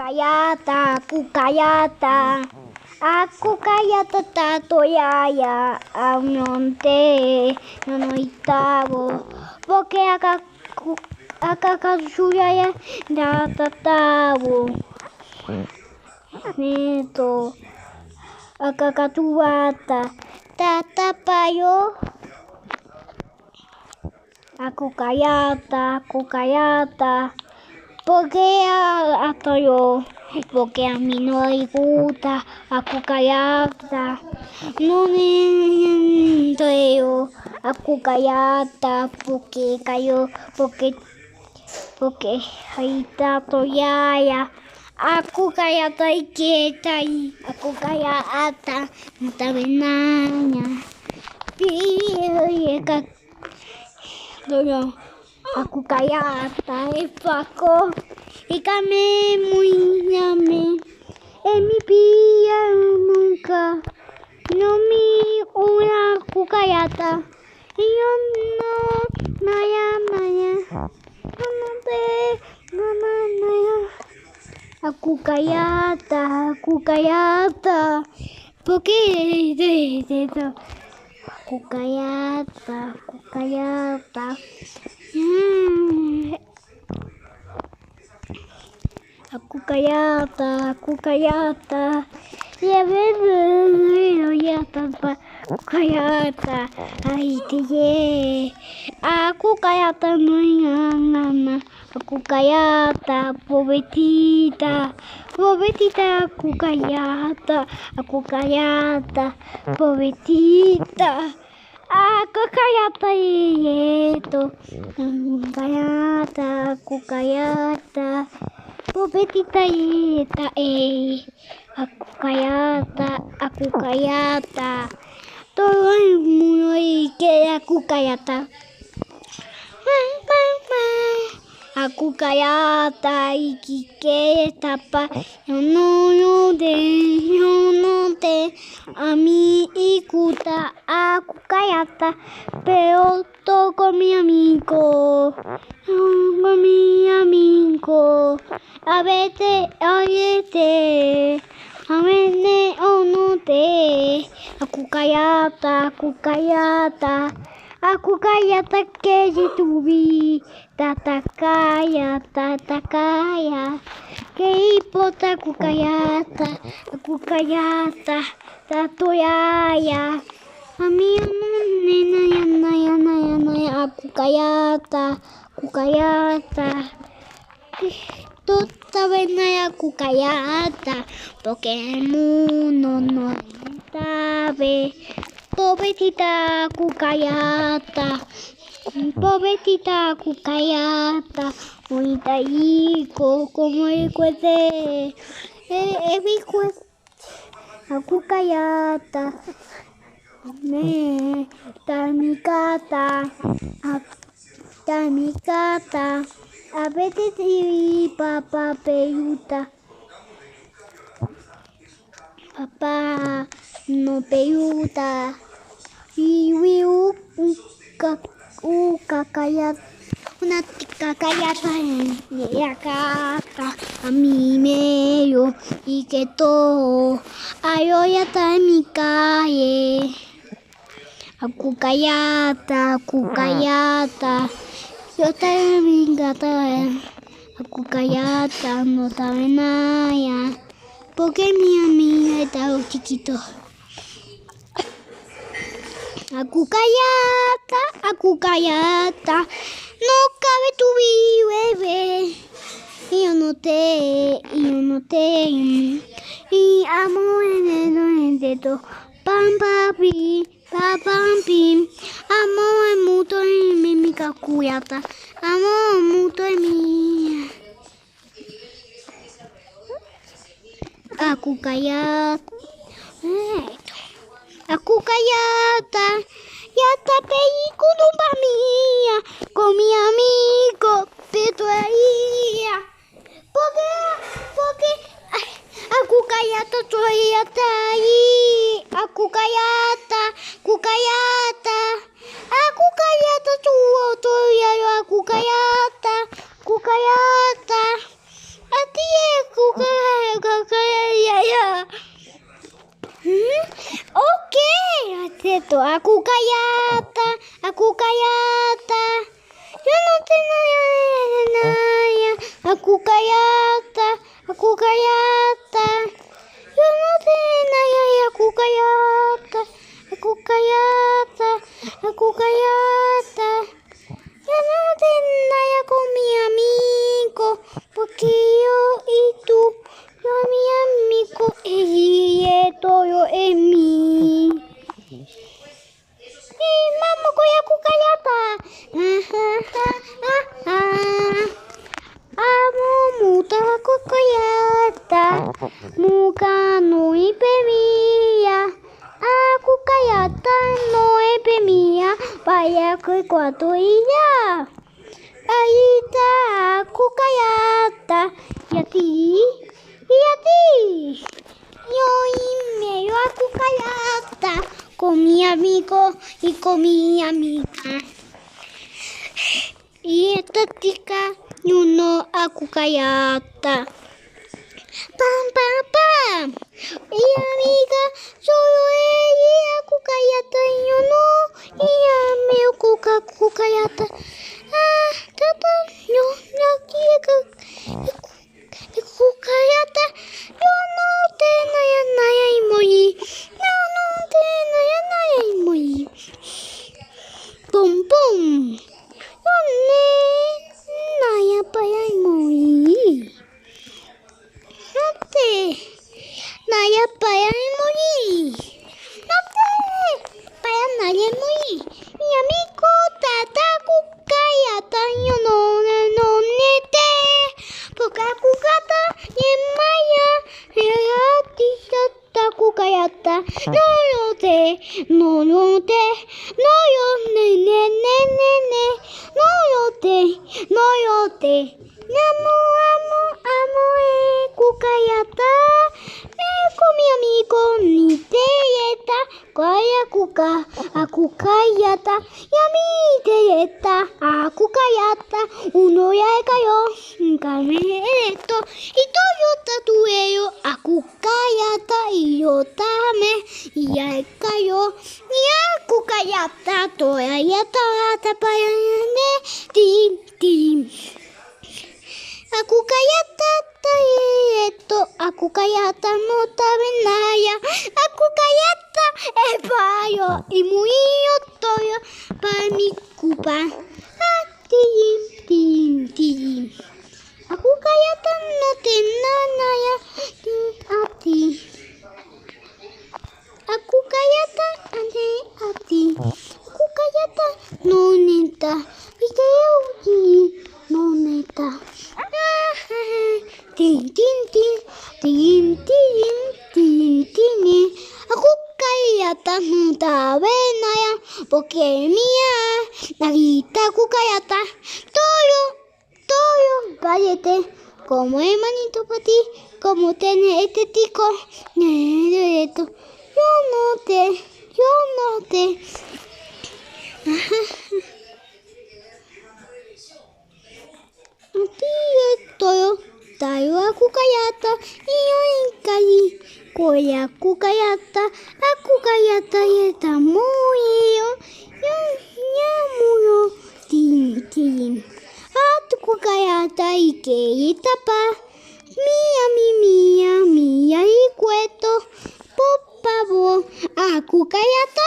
kukayata, kukayata. Aku kayata tato yaya, aunonte, nonoitavo. Porque akakasuyaya, datatavo. Neto, akakatuata, tatapayo. Aku kayata, porque atoyo, porque a mí no le gusta, aku kayata, no me yo, aku kayata, porque cayó, porque ahí está toyaya, aku kayata y quieta y aku kayata, no está venaya, piega. Doyo, aku kayata efako, ikame muy llame, mi pia nunca, no mi una aku kayata, yo no naya, no te naya, aku kayata, porque Aku kayata. Aku kayata. Ya bebe, ya tapa. Aku kayata. Ay, tiye. Aku kayata no nana. Aku kayata, pobretita. Aku kayata, pobretita. Aku kayata yeto. Aku kayata. Pobretita yeta Aku kayata. Todo el mundo quiere aku kayata. Aku kayata y que tapa. Yo no te a mí ikuta. Aku kayata, pero todo con mi amigo. A veces, oyete. A veces, o no te. Aku kayata. Aku kayata que je tuvi. Tatakaya. Que importa aku kayata. Tatoyaya. A mí no naya. Aku kayata. Toda vez naya aku kayata. Porque el mundo no sabe. Pobretita aku kayata. Bonita hijo, como el cuete. Aku kayata. Tamikata. A veces y papá peyuta. Papá no peyuta. Y kakayata. Una kakayata y acata a mi medio y que todo ayoyata en mi calle. Aku kayata. Yo te vingata. Aku kayata, no sabe nada. Porque mi amiga está chiquito. Aku kayata. No cabe tu bebé. Y yo no te. Y amo en el dedo. Pam pim. Amo en muto en mi kakuyata. Amo muto en mi. Aku kayata. Ya tapé con mía. Con mi amigo. Pero ahí. Porque aku kayata todavía está ahí. Aku kayata. Todavía yo aku kayata. A ti es to aku kayata, yo no te naya, aku kayata, yo no te naya, aku kayata, yo no te naya con mi amigo, porque yo y tú, yo mi amigo, y todo en mí. Mamo koya kukayata. Amo muta kukayata. Muka no ipe mía. Kukayata no ipe mía. Vaya que cuatro y ya. Ahí está kukayata. Y a ti. Yo y medio a kukayata. Con mi amigo y con mi amiga. Y esta chica no aku kayata. Pam pam pam. Y amiga solo ella aku kayata y yo no. Y amigo aku kayata. Tata yo aku kayata. Yo no te naya y moyi. Pum pum. Yo ne naya paya moi. No te naya paya moi. No te paya naya moi. Mi amigo tata kukayata yo no te. Poka kukata yemaya. Yati tata kukayata. No te. Amo, kukayata. Con mi amigo ni te yeta. Kaya aku kayata. Yami te yeta. Aku kayata. Uno ya kayo. Kame eto. Ito yo tatueo. Aku kayata. Iyo tame. Ya kayo. Ya aku kayata. Toya yata. Tapayane. Tim. Aku kayata eto, aku kayata no tabenaya, aku kayata epayo y muy otoyo para mi cupa. Tim. Aku kayata no tenaya ati. Aku kayata ane ati. Aku kayata no neta. No neta. Tin. Aku kayata no tabenaya, porque mía, narita aku kayata. Toyo, cállate, como hermanito para ti, como tener este tico, esto. Yo no te. Toyo, tayo aku kayata, iyo inkai, koya aku kayata yeta muyo, muyo, tin. Aku kayata ike itapa, mia y cueto, popavo, aku kayata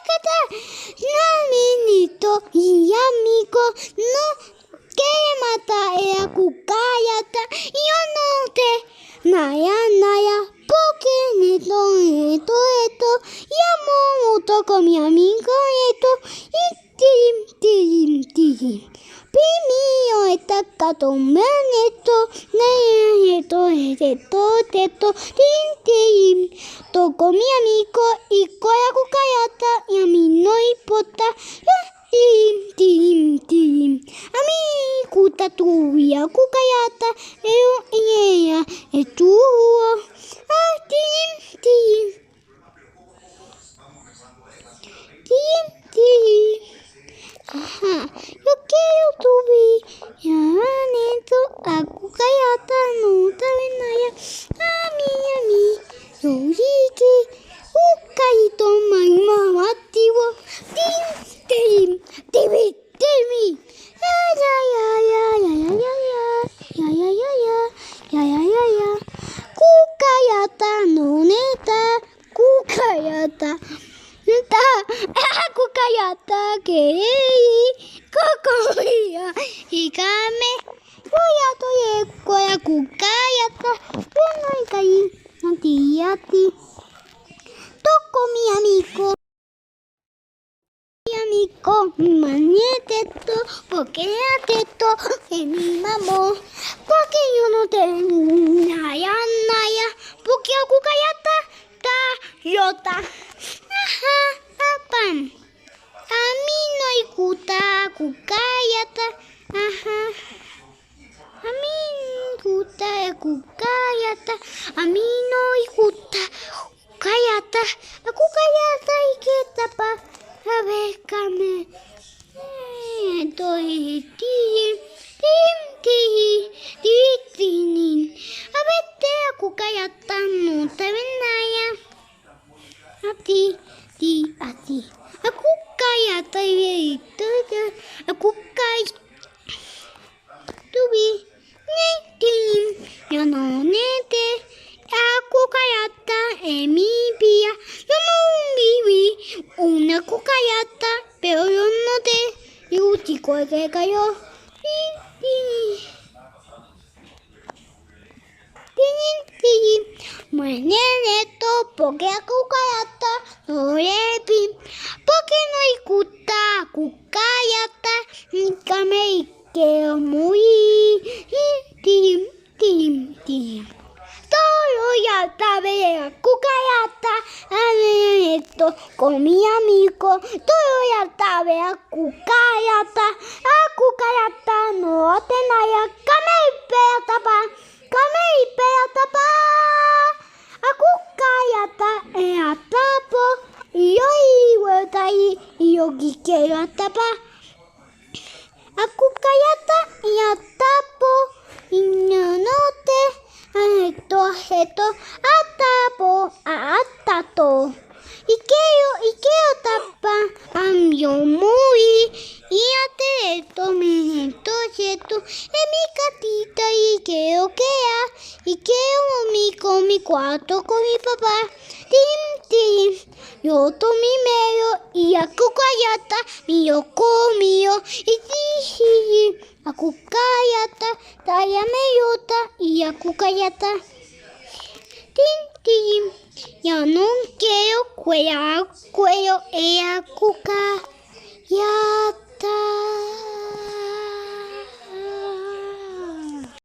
kata, naminito y amigo, no. Que mata aku kayata, yo no te naya, porque esto, llamo mucho con mi amigo esto, y tim. Pimio esta catomaneto, esto, tim. Toco mi amigo y koya kukayata, y a mí no importa. Tim. Ami kuta tuya kukayata ella estuvo. Tim. Yo quiero subir ya neto aku kayata no tabenaya. Ami yo dije ukaito mamá. ya. Kukayata no neta. Kukayata. Nta. Kukayata kei. Kokoya. Hikame. Koya to ye koya kukayata. Bueno ikai. Nantiyati. Toko mi amigo. Amico, magnetetto, pokeatetto e mi mammo, porque io non tengo naya, porque a cucayata ta yota. Aha, apam. A mí no hay cucayata. Aha. A mí cucayata. A mí no hay cucayata. A cucayata y que tapa. A ver, Carmen. A ver, te cucayata no te ven nada. A ti. A cucayata y a cucayata. Tubi. Yo no nete. A cucayata en mi vía. Yo no viví una cucayata, pero yo no te digo chico que cayó. Mañana porque a cucayata no le vi. Porque no hay cucayata, ni came y quedó muy. Todo ya sabe cucayata, esto con mi amigo. Todo ya sabe cucayata, no te naya, come y tapa, a cucayata a tapo, y yo vuelta ahí, y yo quiero tapa, a cucayata y a tapo, y no te. Esto, atapo, atato. Y que tapa, yo muy. Y ate esto, me entonces esto, en mi catita y que con mi cuarto con mi papá. Tim. Yo tomé medio y a cucayata, yo comío. Y a cucayata, talla meyota y a cucayata. Tim. Ya no quiero cuello, a cucayata.